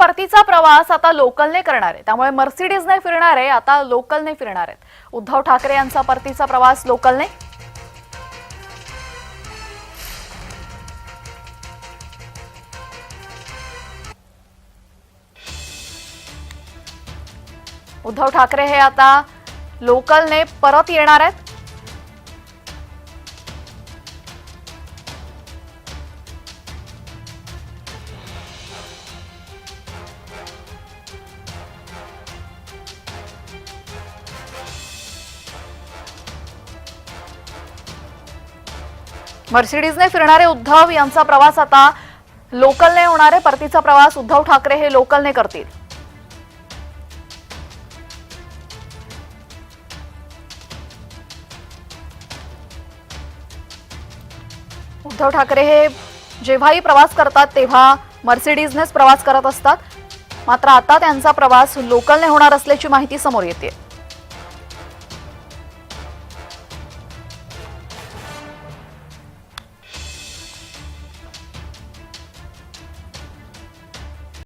परतीचा प्रवास आता लोकलने करणार आहे, त्यामुळे मर्सिडीजने फिरणार आहे, आता लोकलने फिरणार आहेत। उद्धव ठाकरे यांचा परतीचा प्रवास लोकलने। उद्धव ठाकरे हे आता लोकलने परत येणार आहेत। मर्सिडीजने फिरणारे उद्धव यांचा प्रवास आता लोकलने होणार आहे। परतीचा प्रवास उद्धव ठाकरे हे लोकलने करतील। उद्धव ठाकरे हे जेव्हाही प्रवास करतात तेव्हा मर्सिडीजनेच प्रवास करत असतात, मात्र आता त्यांचा प्रवास लोकलने होणार असल्याची माहिती समोर येते।